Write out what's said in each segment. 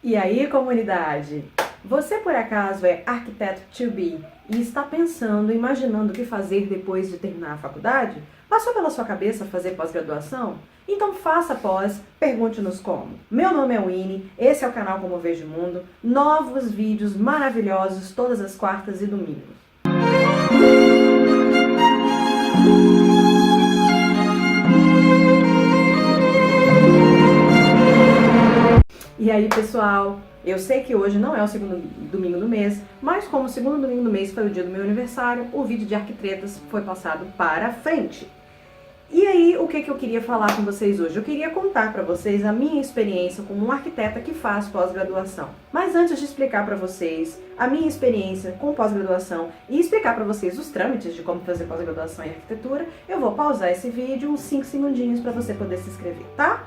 E aí, comunidade? Você por acaso é arquiteto to be e está pensando, imaginando o que fazer depois de terminar a faculdade? Passou pela sua cabeça fazer pós-graduação? Então faça pós, pergunte-nos como. Meu nome é Winnie, esse é o canal Como Vejo o Mundo, novos vídeos maravilhosos todas as quartas e domingos. E aí, pessoal, eu sei que hoje não é o segundo domingo do mês, mas como o segundo domingo do mês foi o dia do meu aniversário, o vídeo de arquitretas foi passado para frente. E aí, o que eu queria falar com vocês hoje? Eu queria contar para vocês a minha experiência como um arquiteta que faz pós-graduação. Mas antes de explicar para vocês a minha experiência com pós-graduação e explicar para vocês os trâmites de como fazer pós-graduação em arquitetura, eu vou pausar esse vídeo uns 5 segundinhos para você poder se inscrever, tá?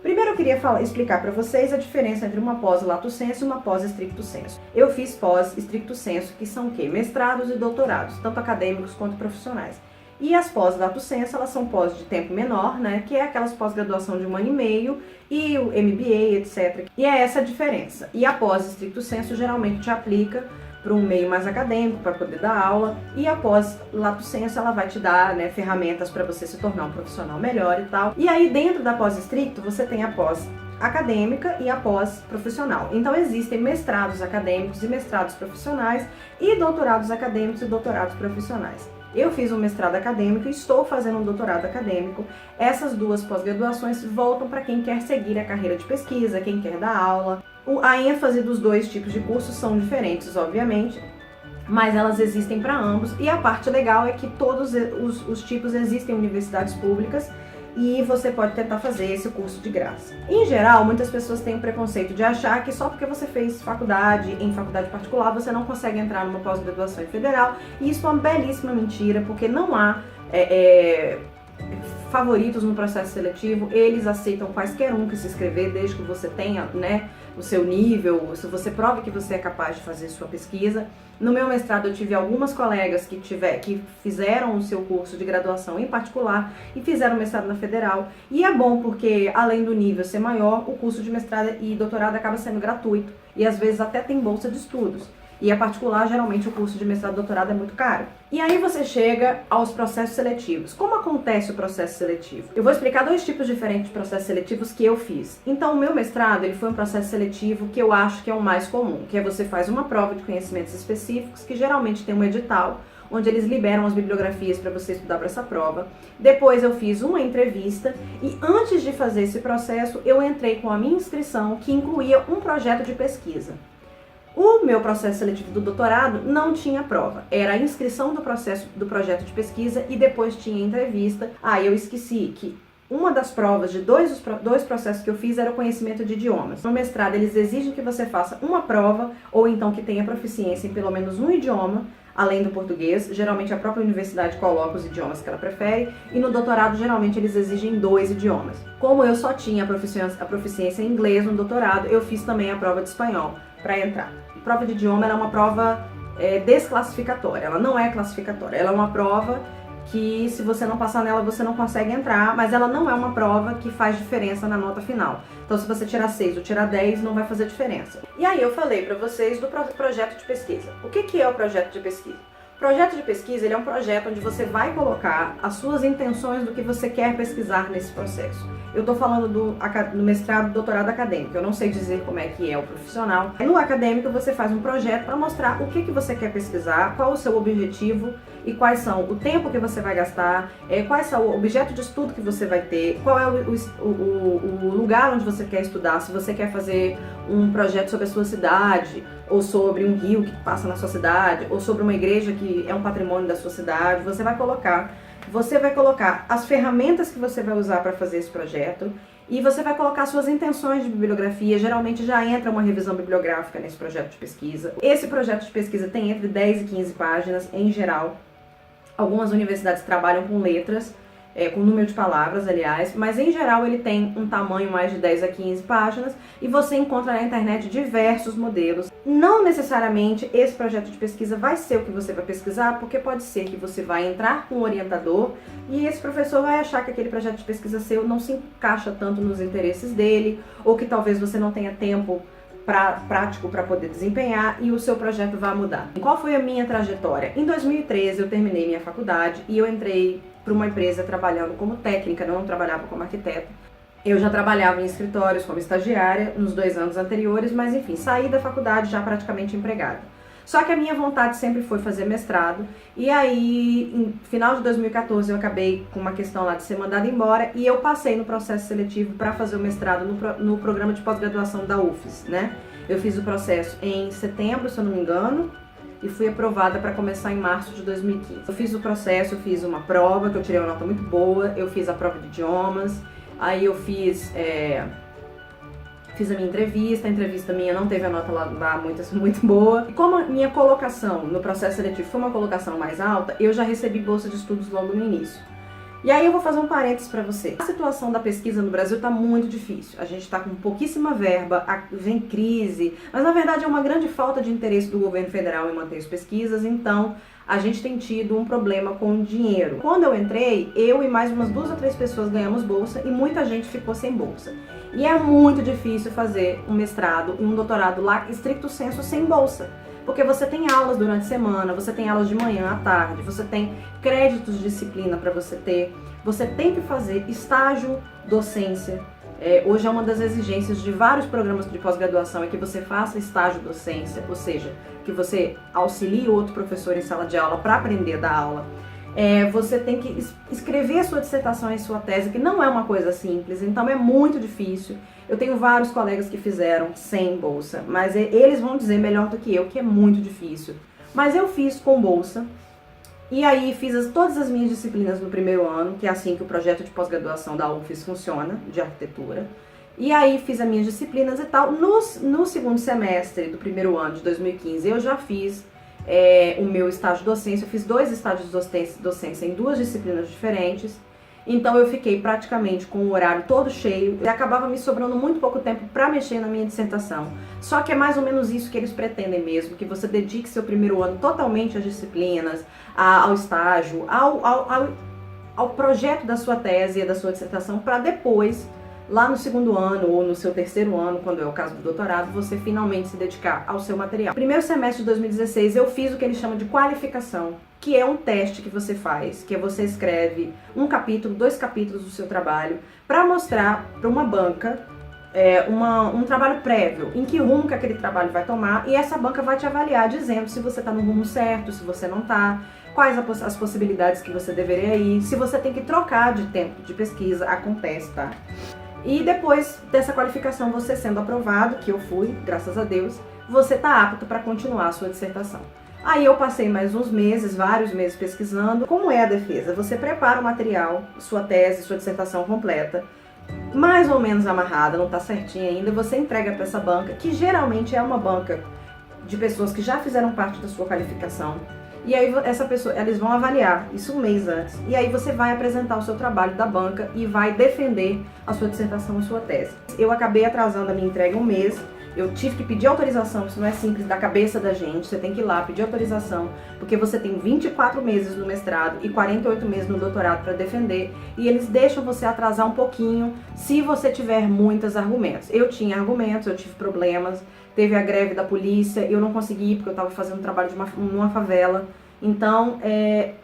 Primeiro eu queria explicar para vocês a diferença entre uma pós lato sensu e uma pós stricto sensu. Eu fiz pós stricto sensu, que são o quê? Mestrados e doutorados, tanto acadêmicos quanto profissionais. E as pós lato sensu, elas são pós de tempo menor, né? Que é aquelas pós-graduação de 1 ano e meio e o MBA, etc. E é essa a diferença. E a pós stricto sensu geralmente te aplica para um meio mais acadêmico, para poder dar aula, e após lato sensu ela vai te dar, né, ferramentas para você se tornar um profissional melhor e tal. E aí dentro da pós estricto você tem a pós acadêmica e a pós profissional. Então existem mestrados acadêmicos e mestrados profissionais e doutorados acadêmicos e doutorados profissionais. Eu fiz um mestrado acadêmico e estou fazendo um doutorado acadêmico. Essas duas pós-graduações voltam para quem quer seguir a carreira de pesquisa, quem quer dar aula. A ênfase dos dois tipos de cursos são diferentes, obviamente, mas elas existem para ambos. E a parte legal é que todos os tipos existem em universidades públicas e você pode tentar fazer esse curso de graça. Em geral, muitas pessoas têm o preconceito de achar que só porque você fez faculdade em faculdade particular, você não consegue entrar numa pós-graduação em federal. E isso é uma belíssima mentira, porque não há favoritos no processo seletivo. Eles aceitam quaisquer um que se inscrever, desde que você tenha, né, o seu nível, se você prove que você é capaz de fazer sua pesquisa. No meu mestrado eu tive algumas colegas que fizeram o seu curso de graduação em particular e fizeram mestrado na federal. E é bom porque, além do nível ser maior, o curso de mestrado e doutorado acaba sendo gratuito e às vezes até tem bolsa de estudos. E a particular, geralmente o curso de mestrado e doutorado é muito caro. E aí você chega aos processos seletivos. Como acontece o processo seletivo? Eu vou explicar dois tipos diferentes de processos seletivos que eu fiz. Então o meu mestrado ele foi um processo seletivo que eu acho que é o mais comum, que é você faz uma prova de conhecimentos específicos, que geralmente tem um edital, onde eles liberam as bibliografias para você estudar para essa prova. Depois eu fiz uma entrevista e antes de fazer esse processo eu entrei com a minha inscrição, que incluía um projeto de pesquisa. O meu processo seletivo do doutorado não tinha prova, era a inscrição do projeto de pesquisa e depois tinha entrevista. Eu esqueci que uma das provas de dois processos que eu fiz era o conhecimento de idiomas. No mestrado eles exigem que você faça uma prova ou então que tenha proficiência em pelo menos um idioma, além do português. Geralmente a própria universidade coloca os idiomas que ela prefere, e no doutorado geralmente eles exigem 2 idiomas. Como eu só tinha a proficiência em inglês no doutorado, eu fiz também a prova de espanhol para entrar. A prova de idioma é uma prova desclassificatória, ela não é classificatória, ela é uma prova que se você não passar nela você não consegue entrar, mas ela não é uma prova que faz diferença na nota final. Então se você tirar 6 ou tirar 10 não vai fazer diferença. E aí eu falei para vocês do projeto de pesquisa. O que é o projeto de pesquisa? O projeto de pesquisa ele é um projeto onde você vai colocar as suas intenções do que você quer pesquisar nesse processo. Eu estou falando do mestrado, doutorado acadêmico, eu não sei dizer como é que é o profissional. No acadêmico você faz um projeto para mostrar o que você quer pesquisar, qual o seu objetivo e quais são o tempo que você vai gastar, quais são o objeto de estudo que você vai ter, qual é o lugar onde você quer estudar, se você quer fazer um projeto sobre a sua cidade, ou sobre um rio que passa na sua cidade, ou sobre uma igreja que é um patrimônio da sua cidade. Você vai colocar as ferramentas que você vai usar para fazer esse projeto e você vai colocar suas intenções de bibliografia. Geralmente já entra uma revisão bibliográfica nesse projeto de pesquisa. Esse projeto de pesquisa tem entre 10 e 15 páginas em geral. Algumas universidades trabalham com letras com número de palavras, aliás, mas em geral ele tem um tamanho mais de 10 a 15 páginas e você encontra na internet diversos modelos. Não necessariamente esse projeto de pesquisa vai ser o que você vai pesquisar, porque pode ser que você vai entrar com um orientador e esse professor vai achar que aquele projeto de pesquisa seu não se encaixa tanto nos interesses dele, ou que talvez você não tenha tempo prático para poder desempenhar e o seu projeto vai mudar. Qual foi a minha trajetória? Em 2013 eu terminei minha faculdade e eu entrei para uma empresa trabalhando como técnica, não trabalhava como arquiteta. Eu já trabalhava em escritórios como estagiária nos 2 anos anteriores, mas enfim, saí da faculdade já praticamente empregada. Só que a minha vontade sempre foi fazer mestrado, e aí, em final de 2014, eu acabei com uma questão lá de ser mandada embora, e eu passei no processo seletivo para fazer o mestrado no programa de pós-graduação da UFES, né? Eu fiz o processo em setembro, se eu não me engano, e fui aprovada para começar em março de 2015. Eu fiz o processo, eu fiz uma prova, que eu tirei uma nota muito boa, eu fiz a prova de idiomas, aí eu fiz a minha entrevista, a entrevista minha não teve a nota lá muito boa. E como a minha colocação no processo seletivo foi uma colocação mais alta, eu já recebi bolsa de estudos logo no início. E aí eu vou fazer um parênteses para você. A situação da pesquisa no Brasil está muito difícil. A gente está com pouquíssima verba, vem crise, mas na verdade é uma grande falta de interesse do governo federal em manter as pesquisas, então a gente tem tido um problema com o dinheiro. Quando eu entrei, eu e mais umas 2 ou 3 pessoas ganhamos bolsa e muita gente ficou sem bolsa. E é muito difícil fazer um mestrado e um doutorado lá, estricto sensu, sem bolsa. Porque você tem aulas durante a semana, você tem aulas de manhã à tarde, você tem créditos de disciplina para você tem que fazer estágio, docência. Hoje é uma das exigências de vários programas de pós-graduação é que você faça estágio docência, ou seja, que você auxilie outro professor em sala de aula para aprender a dar aula. Você tem que escrever a sua dissertação e sua tese, que não é uma coisa simples, então é muito difícil. Eu tenho vários colegas que fizeram sem bolsa, mas eles vão dizer melhor do que eu que é muito difícil. Mas eu fiz com bolsa, e aí fiz todas as minhas disciplinas no primeiro ano, que é assim que o projeto de pós-graduação da UFES funciona, de arquitetura. E aí fiz as minhas disciplinas e tal. No segundo semestre do primeiro ano de 2015, eu já fiz o meu estágio de docência. Eu fiz 2 estágios de docência em 2 disciplinas diferentes. Então eu fiquei praticamente com o horário todo cheio e acabava me sobrando muito pouco tempo para mexer na minha dissertação. Só que é mais ou menos isso que eles pretendem mesmo, que você dedique seu primeiro ano totalmente às disciplinas, ao estágio, ao projeto da sua tese e da sua dissertação, para depois, lá no segundo ano ou no seu terceiro ano, quando é o caso do doutorado, você finalmente se dedicar ao seu material. No primeiro semestre de 2016 eu fiz o que eles chamam de qualificação, que é um teste que você faz, que é você escreve 1 capítulo, 2 capítulos do seu trabalho, para mostrar para uma banca um trabalho prévio, em que rumo que aquele trabalho vai tomar, e essa banca vai te avaliar dizendo se você está no rumo certo, se você não está, quais as possibilidades que você deveria ir, se você tem que trocar de tempo de pesquisa, acontece, tá? E depois dessa qualificação, você sendo aprovado, que eu fui, graças a Deus, você está apto para continuar a sua dissertação. Aí eu passei mais uns meses, vários meses pesquisando. Como é a defesa? Você prepara o material, sua tese, sua dissertação completa, mais ou menos amarrada, não está certinha ainda, você entrega para essa banca, que geralmente é uma banca de pessoas que já fizeram parte da sua qualificação. E aí eles vão avaliar isso um mês antes. E aí você vai apresentar o seu trabalho da banca e vai defender a sua dissertação e sua tese. Eu acabei atrasando a minha entrega um mês. Eu tive que pedir autorização, isso não é simples, da cabeça da gente. Você tem que ir lá pedir autorização, porque você tem 24 meses no mestrado e 48 meses no doutorado para defender. E eles deixam você atrasar um pouquinho se você tiver muitos argumentos. Eu tinha argumentos, eu tive problemas. Teve a greve da polícia, eu não consegui ir porque eu estava fazendo trabalho numa favela. Então,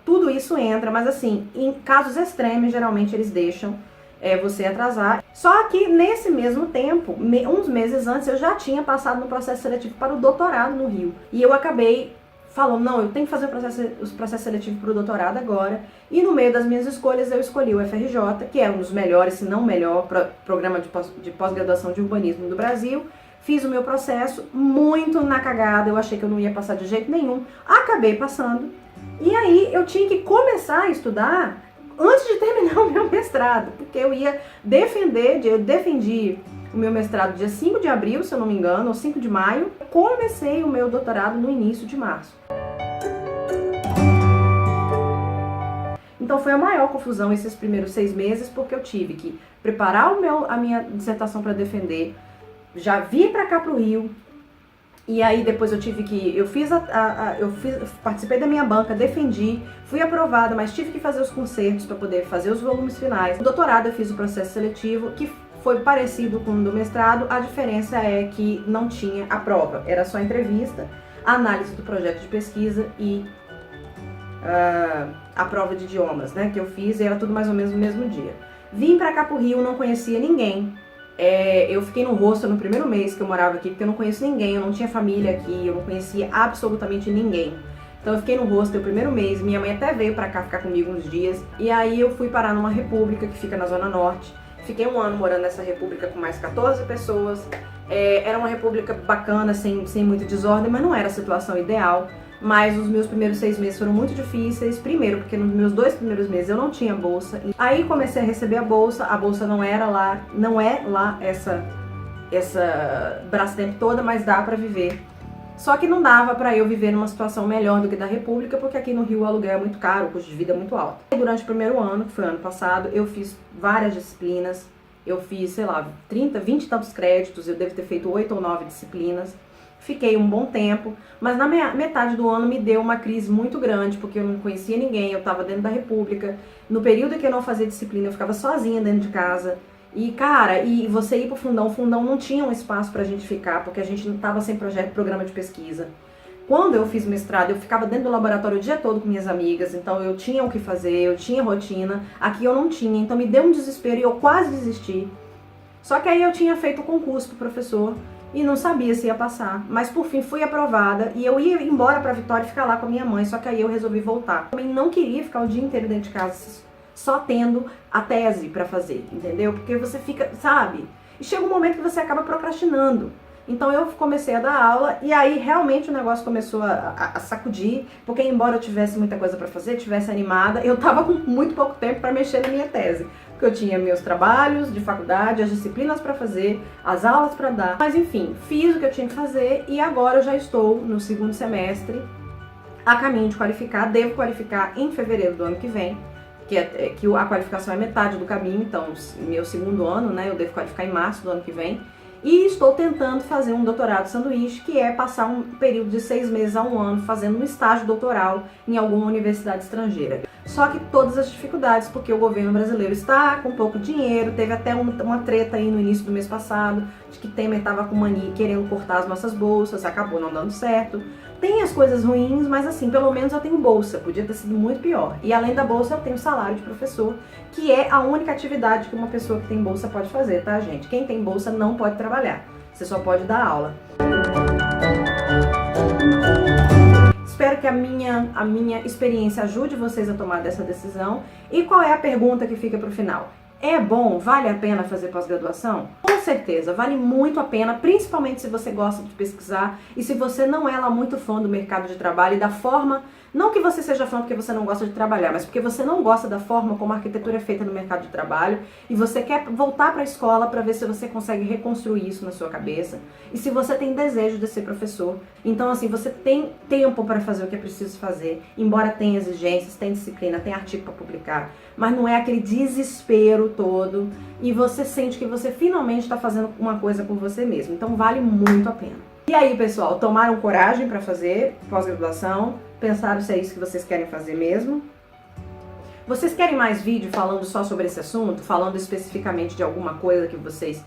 tudo isso entra, mas assim, em casos extremos, geralmente eles deixam você atrasar. Só que nesse mesmo tempo, uns meses antes, eu já tinha passado no processo seletivo para o doutorado no Rio. E eu acabei falando, não, eu tenho que fazer o processo seletivo para o doutorado agora. E no meio das minhas escolhas, eu escolhi o FRJ, que é um dos melhores, se não o melhor, programa de pós-graduação de urbanismo do Brasil. Fiz o meu processo muito na cagada, eu achei que eu não ia passar de jeito nenhum. Acabei passando. E aí eu tinha que começar a estudar antes de terminar o meu mestrado, porque eu defendi o meu mestrado dia 5 de abril, se eu não me engano, ou 5 de maio. Comecei o meu doutorado no início de março. Então foi a maior confusão esses primeiros 6 meses, porque eu tive que preparar a minha dissertação para defender, já vim para cá pro Rio, e aí depois participei da minha banca, defendi, fui aprovada, mas tive que fazer os concertos para poder fazer os volumes finais. No doutorado eu fiz o processo seletivo, que foi parecido com o do mestrado, a diferença é que não tinha a prova, era só entrevista, análise do projeto de pesquisa e a prova de idiomas, né, que eu fiz, e era tudo mais ou menos no mesmo dia. Vim pra cá pro Rio, não conhecia ninguém. Eu fiquei no hostel no primeiro mês que eu morava aqui, porque eu não conheço ninguém, eu não tinha família aqui, eu não conhecia absolutamente ninguém. Então eu fiquei no hostel o primeiro mês, minha mãe até veio pra cá ficar comigo uns dias, e aí eu fui parar numa república que fica na Zona Norte. Fiquei 1 ano morando nessa república com mais 14 pessoas. Era uma república bacana, sem muita desordem, mas não era a situação ideal. Mas os meus primeiros 6 meses foram muito difíceis. Primeiro, porque nos meus 2 primeiros meses eu não tinha bolsa. Aí comecei a receber a bolsa não é lá essa Brastemp toda, mas dá pra viver. Só que não dava pra eu viver numa situação melhor do que da República, porque aqui no Rio o aluguel é muito caro, o custo de vida é muito alto. E durante o primeiro ano, que foi ano passado, eu fiz várias disciplinas. Eu fiz, sei lá, 30, 20 e tantos créditos, eu devo ter feito 8 ou 9 disciplinas. Fiquei um bom tempo, mas na metade do ano me deu uma crise muito grande, porque eu não conhecia ninguém, eu estava dentro da República. No período que eu não fazia disciplina, eu ficava sozinha dentro de casa. E, cara, e você ir pro fundão, o fundão não tinha um espaço pra gente ficar, porque a gente não estava sem programa de pesquisa. Quando eu fiz mestrado, eu ficava dentro do laboratório o dia todo com minhas amigas, então eu tinha o que fazer, eu tinha rotina. Aqui eu não tinha, então me deu um desespero e eu quase desisti. Só que aí eu tinha feito o concurso pro professor e não sabia se ia passar, mas por fim fui aprovada e eu ia embora pra Vitória e ficar lá com a minha mãe, só que aí eu resolvi voltar. Eu também não queria ficar o dia inteiro dentro de casa só tendo a tese pra fazer, entendeu? Porque você fica, sabe? E chega um momento que você acaba procrastinando. Então eu comecei a dar aula e aí realmente o negócio começou a sacudir, porque embora eu tivesse muita coisa pra fazer, tivesse animada, eu tava com muito pouco tempo pra mexer na minha tese. Porque eu tinha meus trabalhos de faculdade, as disciplinas pra fazer, as aulas pra dar. Mas enfim, fiz o que eu tinha que fazer e agora eu já estou no 2º semestre a caminho de qualificar. Devo qualificar em fevereiro do ano que vem, que a qualificação é metade do caminho, então meu 2º ano, né, eu devo qualificar em março do ano que vem. E estou tentando fazer um doutorado sanduíche, que é passar um período de 6 meses a 1 ano fazendo um estágio doutoral em alguma universidade estrangeira. Só que todas as dificuldades, porque o governo brasileiro está com pouco dinheiro, teve até uma treta aí no início do mês passado, de que Temer estava com mania querendo cortar as nossas bolsas, acabou não dando certo. Tem as coisas ruins, mas assim, pelo menos eu tenho bolsa, podia ter sido muito pior. E além da bolsa, eu tenho salário de professor, que é a única atividade que uma pessoa que tem bolsa pode fazer, tá, gente? Quem tem bolsa não pode trabalhar, você só pode dar aula. Espero que a minha experiência ajude vocês a tomar dessa decisão. E qual é a pergunta que fica pro final? É bom? Vale a pena fazer pós-graduação? Com certeza, vale muito a pena, principalmente se você gosta de pesquisar e se você não é lá muito fã do mercado de trabalho e da forma, não que você seja fã porque você não gosta de trabalhar, mas porque você não gosta da forma como a arquitetura é feita no mercado de trabalho e você quer voltar para a escola para ver se você consegue reconstruir isso na sua cabeça e se você tem desejo de ser professor. Então, assim, você tem tempo para fazer o que é preciso fazer, embora tenha exigências, tenha disciplina, tenha artigo para publicar, mas não é aquele desespero todo e você sente que você finalmente está fazendo uma coisa por você mesmo. Então vale muito a pena. E aí, pessoal, tomaram coragem para fazer pós-graduação? Pensaram se é isso que vocês querem fazer mesmo? Vocês querem mais vídeo falando só sobre esse assunto? Falando especificamente de alguma coisa que vocês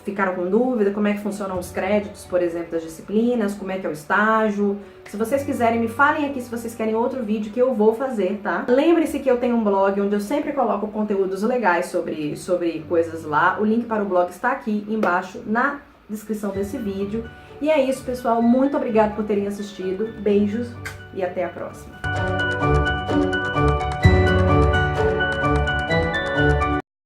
ficaram com dúvida? Como é que funcionam os créditos, por exemplo, das disciplinas? Como é que é o estágio? Se vocês quiserem, me falem aqui se vocês querem outro vídeo que eu vou fazer, tá? Lembre-se que eu tenho um blog onde eu sempre coloco conteúdos legais sobre coisas lá. O link para o blog está aqui embaixo na descrição desse vídeo. E é isso, pessoal. Muito obrigada por terem assistido. Beijos e até a próxima.